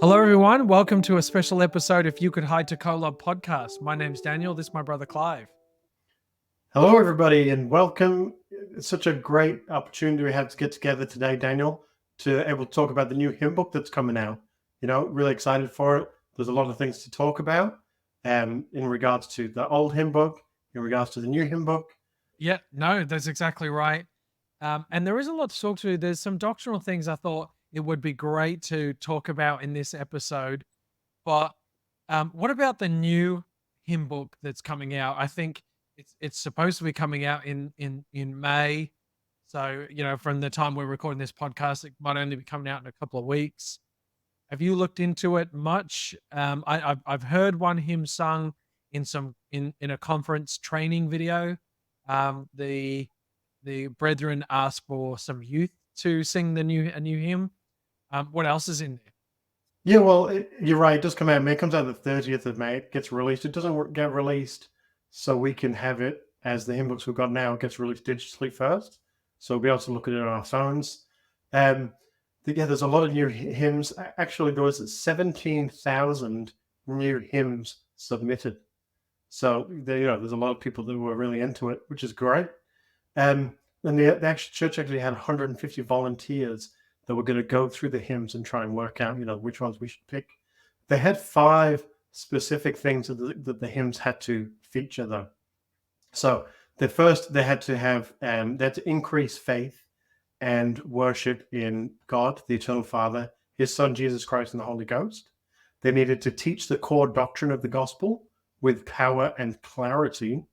Hello, everyone. Welcome to a special episode of You Could Hie to Kolob podcast. My name's Daniel. This is my brother Clive. Hello, everybody, and welcome. It's such a great opportunity we have to get together today, Daniel, to able to talk about the new hymn book that's coming out. Really excited for it. There's a lot of things to talk about in regards to the old hymn book, in regards to the new hymn book. Yeah, no, that's exactly right. And there is a lot to talk to. There's some doctrinal things I thought it would be great to talk about in this episode. But what about the new hymn book that's coming out? I think it's supposed to be coming out in May. So, from the time we're recording this podcast, it might only be coming out in a couple of weeks. Have you looked into it much? I've heard one hymn sung in a conference training video. The brethren asked for some youth to sing a new hymn. What else is in there? Yeah, well, you're right. It does come out in May. It comes out the 30th of May. It gets released. It doesn't get released so we can have it as the hymn books we've got now. It gets released digitally first. So we'll be able to look at it on our phones. There's a lot of new hymns. Actually, there was 17,000 new hymns submitted. So there's a lot of people that were really into it, which is great. And the actual church actually had 150 volunteers that were going to go through the hymns and try and work out, which ones we should pick. They had 5 specific things that the hymns had to feature, though. So they had to increase faith and worship in God, the Eternal Father, His Son Jesus Christ, and the Holy Ghost. They needed to teach the core doctrine of the gospel with power and clarity,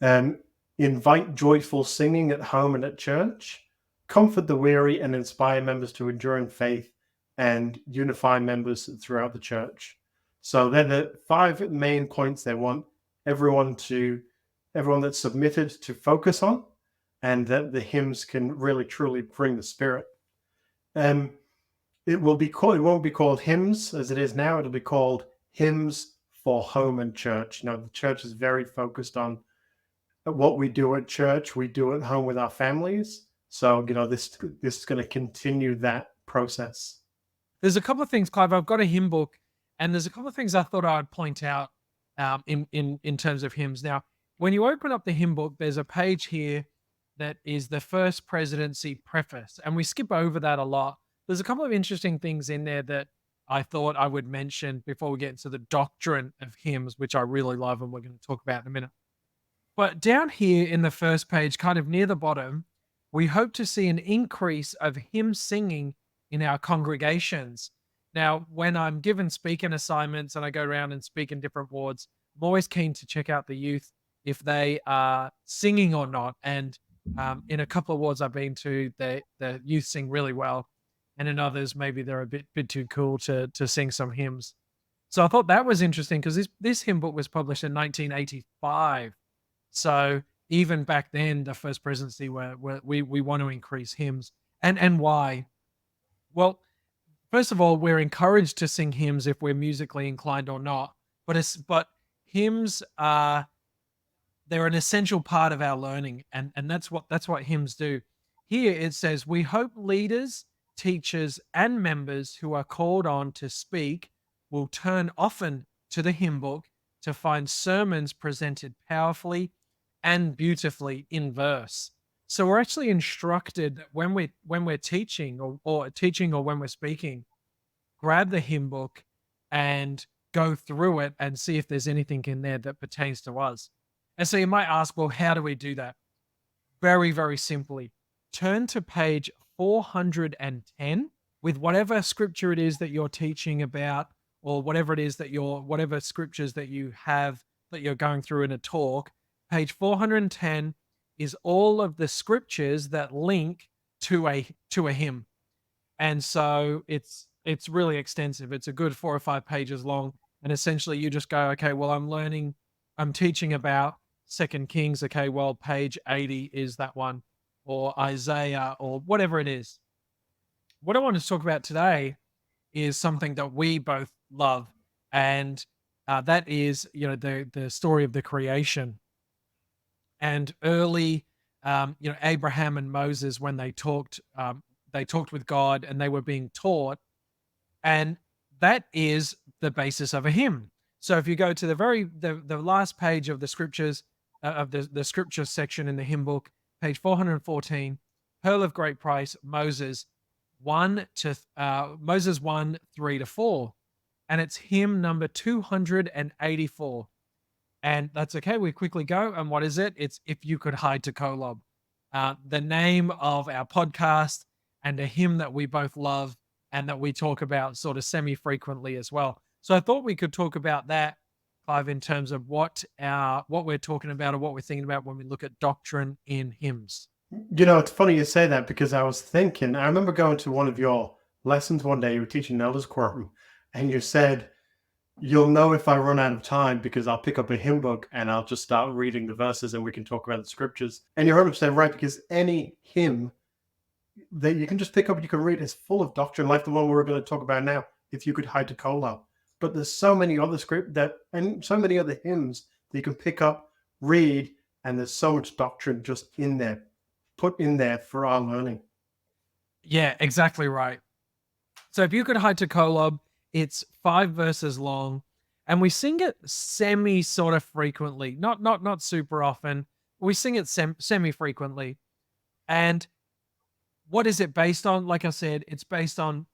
invite joyful singing at home and at church, comfort the weary, and inspire members to endure in faith, and unify members throughout the church. So they're the 5 main points they want everyone that's submitted to focus on, and that the hymns can really truly bring the Spirit. It won't be called hymns as it is now. It'll be called Hymns for Home and Church. The church is very focused on what we do at church, we do at home with our families. So, this is going to continue that process. There's a couple of things, Clive. I've got a hymn book, and there's a couple of things I thought I would point out in terms of hymns. Now, when you open up the hymn book, there's a page here that is the First Presidency preface, and we skip over that a lot. There's a couple of interesting things in there that I thought I would mention before we get into the doctrine of hymns, which I really love, and we're going to talk about in a minute. But down here in the first page, kind of near the bottom, we hope to see an increase of hymn singing in our congregations. Now, when I'm given speaking assignments and I go around and speak in different wards, I'm always keen to check out the youth if they are singing or not. And in a couple of wards I've been to, the youth sing really well, and in others maybe they're a bit too cool to sing some hymns. So I thought that was interesting because this hymn book was published in 1985. So even back then, the First Presidency we want to increase hymns, and why? Well, first of all, we're encouraged to sing hymns if we're musically inclined or not. But hymns are they're an essential part of our learning, and that's what hymns do. Here it says, we hope leaders, teachers, and members who are called on to speak will turn often to the hymn book to find sermons presented powerfully and beautifully in verse. So we're actually instructed that when we're teaching or teaching or when we're speaking, grab the hymn book and go through it and see if there's anything in there that pertains to us. And so you might ask, well, how do we do that? Very, very simply. Turn to page 410 with whatever scripture it is that you're teaching about, or whatever it is that whatever scriptures that you have that you're going through in a talk. Page 410 is all of the scriptures that link to a hymn. And so it's really extensive. It's a good 4 or 5 pages long. And essentially you just go, okay, well, I'm teaching about 2 Kings. Okay, well, page 80 is that one, or Isaiah, or whatever it is. What I want to talk about today is something that we both love, and that is, the story of the creation. And early, Abraham and Moses, when they talked with God and they were being taught, and that is the basis of a hymn. So if you go to the last page of the scriptures of the scripture section in the hymn book, page 414, Pearl of Great Price, Moses 1 3 to 4, and it's hymn number 284. And that's okay. We quickly go. And what is it? It's If You Could Hie to Kolob, the name of our podcast and a hymn that we both love and that we talk about sort of semi frequently as well. So I thought we could talk about that, Clive, in terms of what we're talking about or what we're thinking about when we look at doctrine in hymns. It's funny you say that because I was thinking, I remember going to one of your lessons one day, you were teaching elders quorum, and you said, you'll know if I run out of time because I'll pick up a hymn book and I'll just start reading the verses and we can talk about the scriptures. And you're 100% right, because any hymn that you can just pick up and you can read is full of doctrine, like the one we're going to talk about now, If You Could Hie to Kolob. But there's so many other and so many other hymns that you can pick up, read, and there's so much doctrine just in there, put in there for our learning. Yeah, exactly right. So If You Could Hie to Kolob, it's 5 verses long, and we sing it semi sort of frequently, not super often. We sing it semi frequently. And what is it based on? Like I said, it's based on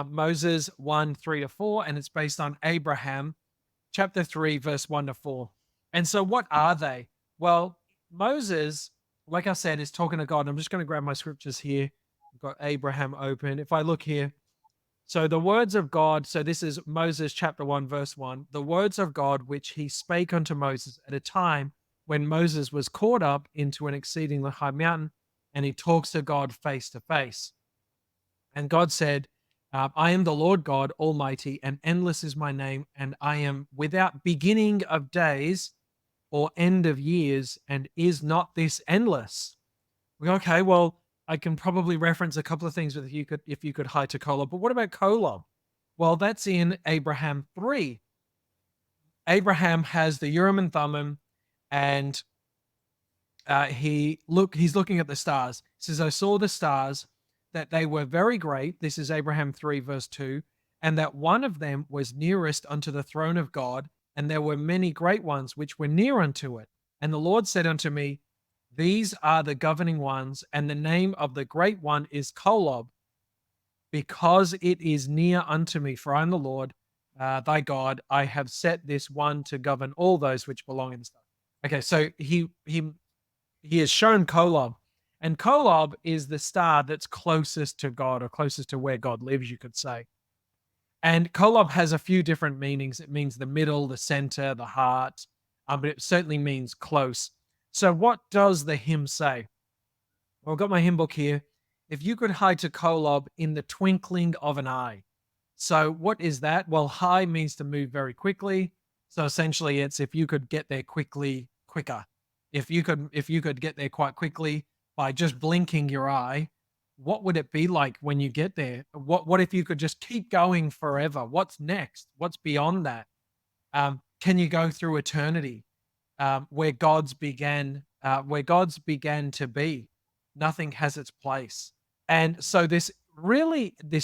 Moses 1 3 to 4, and it's based on Abraham chapter 3, verse 1 to 4. And so, what are they? Well, Moses, like I said, is talking to God. I'm just going to grab my scriptures here. I've got Abraham open. If I look here, so the words of God, so this is Moses chapter 1, verse 1. The words of God which he spake unto Moses at a time when Moses was caught up into an exceedingly high mountain, and he talks to God face to face. And God said, I am the Lord God Almighty, and endless is my name, and I am without beginning of days or end of years, and is not this endless? We go, okay, well, I can probably reference a couple of things with If You Could Hie to Kolob, but what about Kolob? Well, that's in Abraham 3. Abraham has the Urim and Thummim, and he's looking at the stars. He says, I saw the stars, that they were very great. This is Abraham 3, verse 2. And that one of them was nearest unto the throne of God, and there were many great ones which were near unto it. And the Lord said unto me, these are the governing ones, and the name of the great one is Kolob, because it is near unto me. For I am the Lord thy God. I have set this one to govern all those which belong in the star. Okay, so he has shown Kolob, and Kolob is the star that's closest to God, or closest to where God lives, you could say. And Kolob has a few different meanings. It means the middle, the center, the heart, but it certainly means close. So what does the hymn say? Well, I've got my hymn book here. If you could hie to Kolob in the twinkling of an eye. So what is that? Well, hie means to move very quickly. So essentially it's if you could get there quicker. If you could get there quite quickly by just blinking your eye, what would it be like when you get there? What if you could just keep going forever? What's next? What's beyond that? Can you go through eternity? Where God's began to be. Nothing has its place. And so this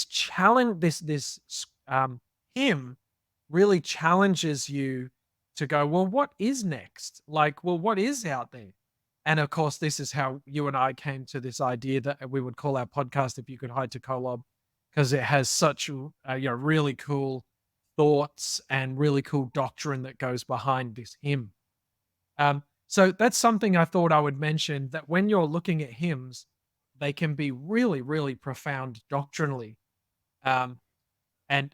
challenge, this hymn really challenges you to go, well, what is next? Like, well, what is out there? And of course, this is how you and I came to this idea that we would call our podcast If You Could Hie to Kolob, because it has such really cool thoughts and really cool doctrine that goes behind this hymn. So that's something I thought I would mention, that when you're looking at hymns, they can be really, really profound doctrinally, and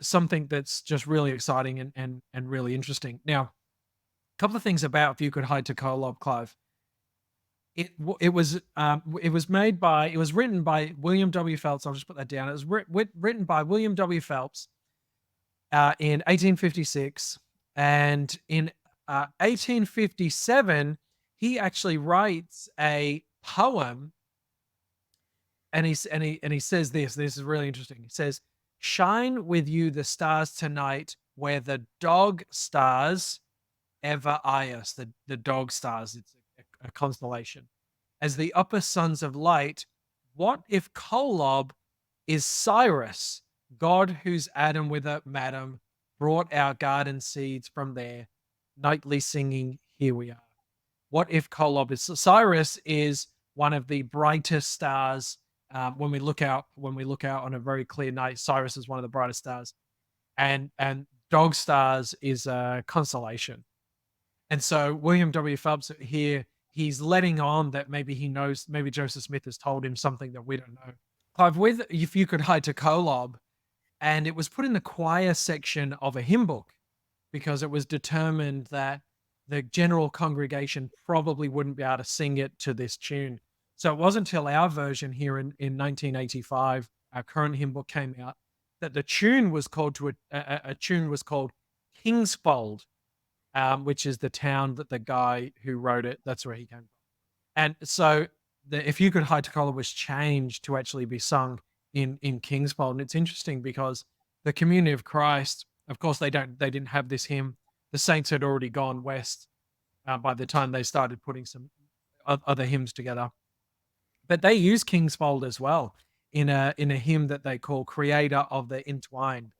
something that's just really exciting and really interesting. Now, a couple of things about If You Could Hie to Kolob, Clive. It was written by William W. Phelps. I'll just put that down. It was written by William W. Phelps in 1856, and in 1857 he actually writes a poem, and he says this. This is really interesting. He says, "Shine with you the stars tonight, where the dog stars ever eye us." The dog stars. It's a constellation. As the upper sons of light, what if Kolob is Cyrus, God, whose Adam with a madam brought our garden seeds from there, nightly singing, here we are. What if Kolob is Cyrus is one of the brightest stars when we look out on a very clear night. Cyrus is one of the brightest stars, and dog stars is a constellation. And so William W. Phelps here, he's letting on that maybe he knows, maybe Joseph Smith has told him something that we don't know. Clive, with If You Could Hie to Kolob, and it was put in the choir section of a hymn book because it was determined that the general congregation probably wouldn't be able to sing it to this tune. So it wasn't until our version here in 1985, our current hymn book came out, that the tune was called to a tune was called Kingsfold, which is the town that the guy who wrote it, that's where he came from. And so If You Could Hie to Collar was changed to actually be sung in Kingsfold. And it's interesting because the community of Christ, of course, they didn't have this hymn. The saints had already gone west by the time they started putting some other hymns together. But they use Kingsfold as well in a hymn that they call Creator of the Entwined,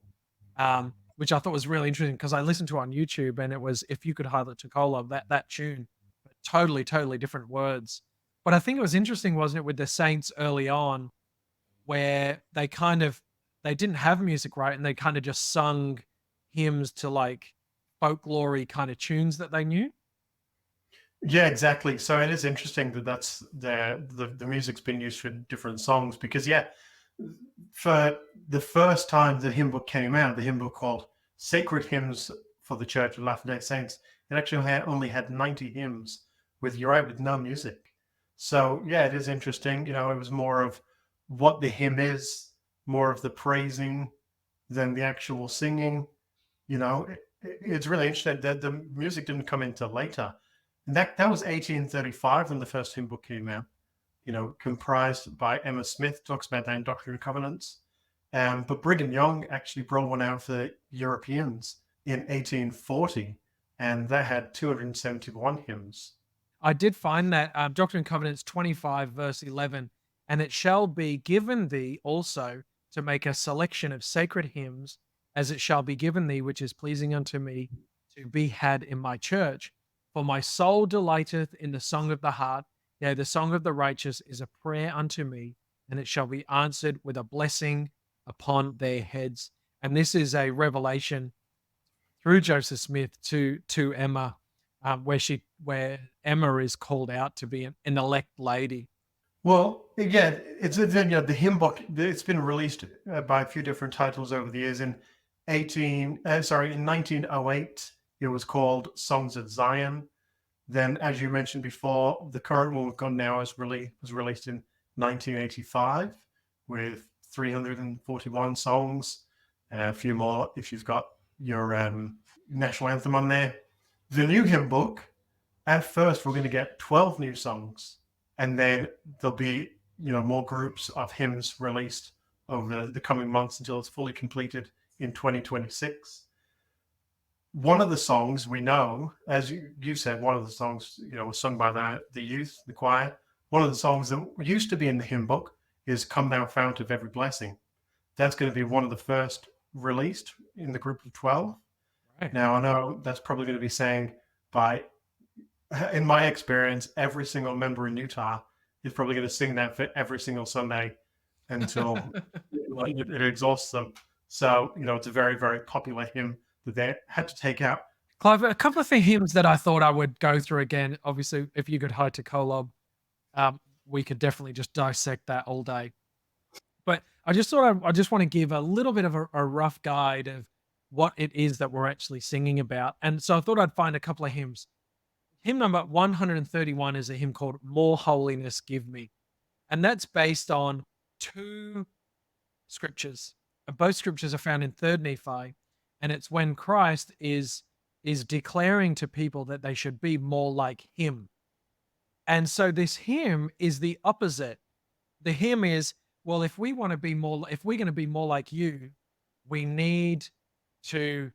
which I thought was really interesting because I listened to it on YouTube and it was If You Could Highlight Tokola, that tune, but totally, totally different words. But I think it was interesting, wasn't it, with the Saints early on, where they didn't have music, right? And they kind of just sung hymns to like folklory kind of tunes that they knew. Yeah, exactly. So it is interesting that that's the music's been used for different songs because yeah, for the first time the hymn book came out, the hymn book called Sacred Hymns for the Church of Latter-day Saints, it actually only had 90 hymns with you're right with no music. So yeah, it is interesting. You know, it was more of what the hymn is, more of the praising than the actual singing. You know, it's really interesting that the music didn't come into later. And that was 1835 when the first hymn book came out. You know, comprised by Emma Smith, talks about that in Doctrine and Covenants. But Brigham Young actually brought one out for Europeans in 1840, and that had 271 hymns. I did find that Doctrine and Covenants 25, verse 11, and it shall be given thee also to make a selection of sacred hymns, as it shall be given thee, which is pleasing unto me, to be had in my church. For my soul delighteth in the song of the heart, yea, the song of the righteous is a prayer unto me, and it shall be answered with a blessing upon their heads. And this is a revelation through Joseph Smith to Emma, where Emma is called out to be an elect lady. Well, again, it's you know, the hymn book. It's been released by a few different titles over the years. In 1908, it was called Songs of Zion. Then, as you mentioned before, the current one we've got now was released in 1985 with 341 songs, a few more if you've got your national anthem on there. The new hymn book, at first, we're going to get 12 new songs, and then there'll be more groups of hymns released over the coming months until it's fully completed in 2026. One of the songs we know, as you said, one of the songs was sung by the youth, the choir. One of the songs that used to be in the hymn book is "Come Thou Fount of Every Blessing." That's going to be one of the first released in the group of 12. Right. Now I know that's probably going to be saying in my experience, every single member in Utah is probably going to sing that for every single Sunday until it exhausts them. So it's a very, very popular hymn that they had to take out. Clive, a couple of hymns that I thought I would go through again. Obviously, If You Could Hie to Kolob, we could definitely just dissect that all day. But I just thought I just want to give a little bit of a rough guide of what it is that we're actually singing about. And so I thought I'd find a couple of hymns. Hymn number 131 is a hymn called More Holiness Give Me. And that's based on two scriptures. Both scriptures are found in 3rd Nephi, and it's when Christ is declaring to people that they should be more like him. And so this hymn is the opposite. The hymn is, well, if we're going to be more like you, we need to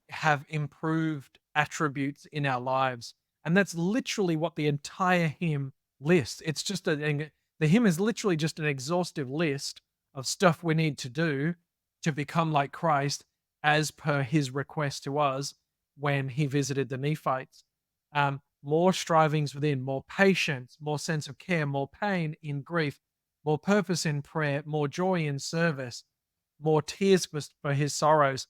have improved attributes in our lives. And that's literally what the entire hymn lists. It's just the hymn is literally just an exhaustive list of stuff we need to do to become like Christ as per his request to us when he visited the Nephites. More strivings within, more patience, more sense of care, more pain in grief, more purpose in prayer, more joy in service, more tears for his sorrows.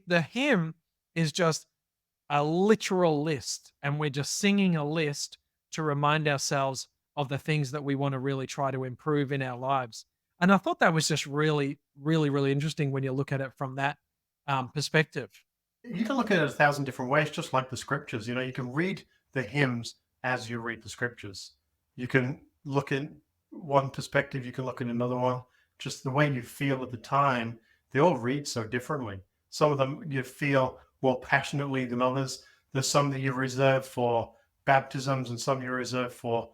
The hymn is just a literal list, and we're just singing a list to remind ourselves of the things that we want to really try to improve in our lives. And I thought that was just really, really, really interesting when you look at it from that perspective. You can look at it a thousand different ways, just like the scriptures. You know, you can read the hymns as you read the scriptures. You can look at one perspective, you can look at another one. Just the way you feel at the time, they all read so differently. Some of them you feel more passionately than others. There's some that you reserve for baptisms and some you reserve for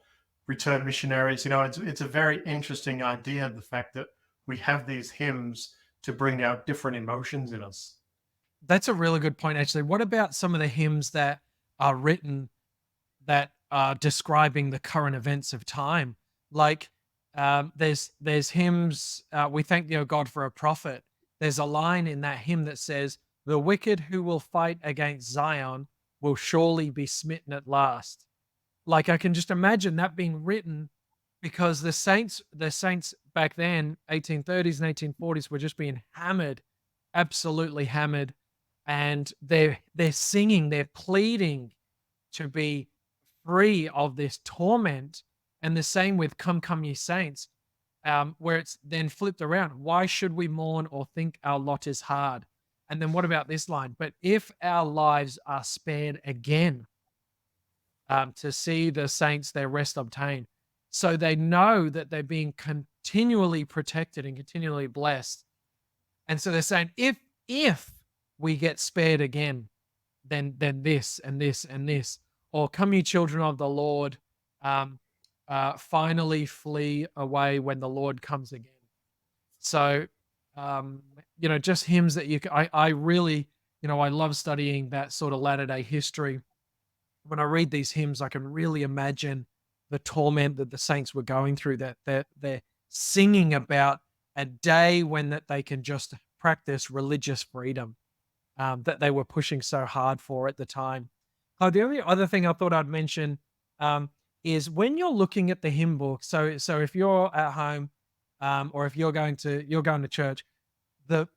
return missionaries. You know, it's a very interesting idea, the fact that we have these hymns to bring out different emotions in us. That's a really good point, actually. What about some of the hymns that are written that are describing the current events of time? Like, there's hymns. We thank thee, O God, for a prophet. There's a line in that hymn that says, "The wicked who will fight against Zion will surely be smitten at last." Like, I can just imagine that being written because the saints back then, 1830s and 1840s, were just being hammered, absolutely hammered, and they're singing, they're pleading to be free of this torment. And the same with "Come, Come, Ye Saints," where it's then flipped around. "Why should we mourn or think our lot is hard?" And then what about this line? "But if our lives are spared again, to see the saints their rest obtain." So they know that they're being continually protected and continually blessed. And so they're saying, if we get spared again, then this and this and this, or "Come, ye children of the Lord, um, finally flee away when the Lord comes again." So, um, just hymns that I really, I love studying that sort of latter day history. When I read these hymns, I can really imagine the torment that the saints were going through, that they're singing about a day when that they can just practice religious freedom, that they were pushing so hard for at the time. The only other thing I thought I'd mention, is when you're looking at the hymn book. So if you're at home, or if you're going to church, the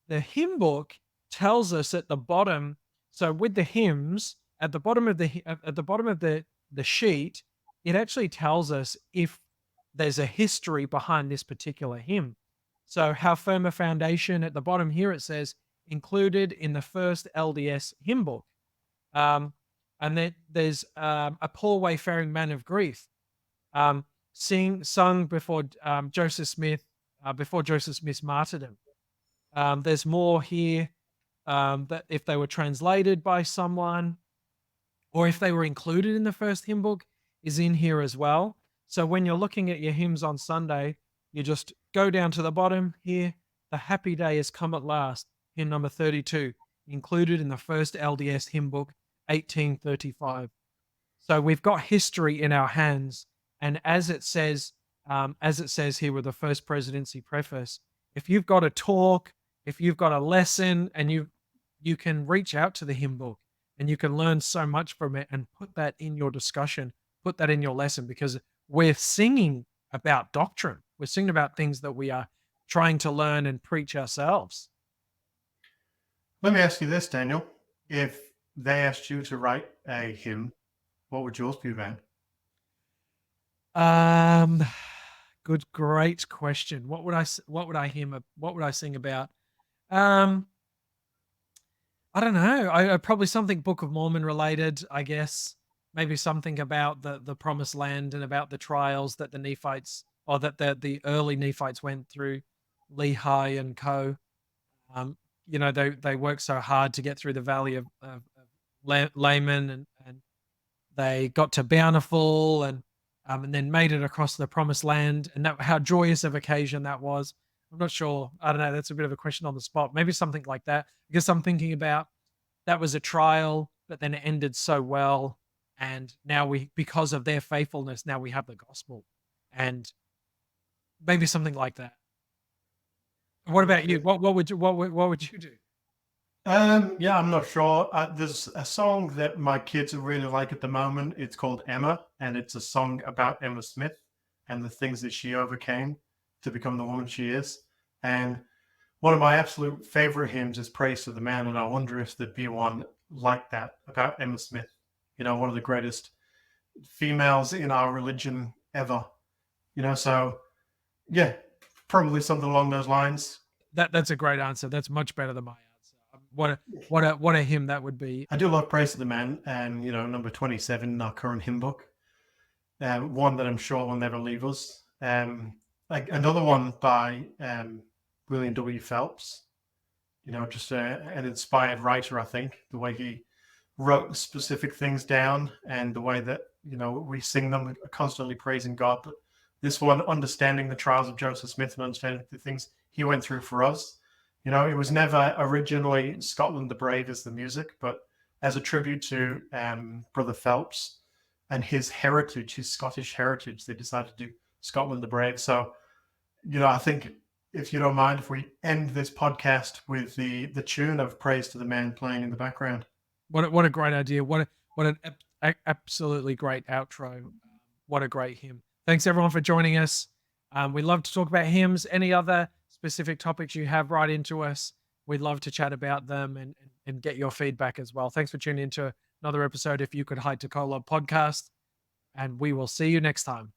hymn book tells us at the bottom. So with the hymns at the bottom of the sheet, it actually tells us if there's a history behind this particular hymn. So "How firm a foundation," at the bottom here it says, "included in the first LDS hymn book." Um, and then there's "A poor wayfaring man of grief," um, sung before Joseph Smith's martyrdom. There's more here, that if they were translated by someone or if they were included in the first hymn book is in here as well. So when you're looking at your hymns on Sunday, you just go down to the bottom here. "The happy day has come at last," hymn number 32, included in the first LDS hymn book, 1835. So we've got history in our hands, and as it says here with the First Presidency preface, if you've got a talk, if you've got a lesson, and you can reach out to the hymn book, and you can learn so much from it, and put that in your discussion, put that in your lesson, because we're singing about doctrine. We're singing about things that we are trying to learn and preach ourselves. Let me ask you this, Daniel. If they asked you to write a hymn, what would yours be about? Um, great question. What would I what would I sing about? Um, I don't know. Probably something Book of Mormon related, I guess. Maybe something about the promised land and about the trials that the Nephites, or that the early Nephites went through, Lehi and co. Um, they worked so hard to get through the valley of Laman, and they got to Bountiful, and then made it across the promised land, and that how joyous of occasion that was. I'm not sure. I don't know. That's a bit of a question on the spot. Maybe something like that. Because I'm thinking about that was a trial, but then it ended so well, and now because of their faithfulness, now we have the gospel, and maybe something like that. What about you? What would you do? Yeah, I'm not sure. There's a song that my kids really like at the moment. It's called Emma, and it's a song about Emma Smith and the things that she overcame to become the woman she is. And one of my absolute favorite hymns is Praise to the Man, and I wonder if there'd be one like that about Emma Smith. One of the greatest females in our religion ever. So yeah, probably something along those lines. That's a great answer. That's much better than my answer. What a hymn that would be. I do love Praise to the Man, and number 27 in our current hymn book. One that I'm sure will never leave us. Like another one by William W. Phelps. Just an inspired writer, I think. The way he wrote specific things down and the way that we sing them, constantly praising God. But this one, understanding the trials of Joseph Smith and understanding the things he went through for us. It was never originally Scotland the Brave as the music, but as a tribute to Brother Phelps and his heritage, his Scottish heritage, they decided to do Scotland the Brave. So, I think, if you don't mind, if we end this podcast with the tune of Praise to the Man playing in the background. What a great idea. What an absolutely great outro. What a great hymn. Thanks everyone for joining us. We love to talk about hymns. Any other specific topics you have, write into us. We'd love to chat about them and get your feedback as well. Thanks for tuning into another episode of You Could Hie to Kolob podcast, and we will see you next time.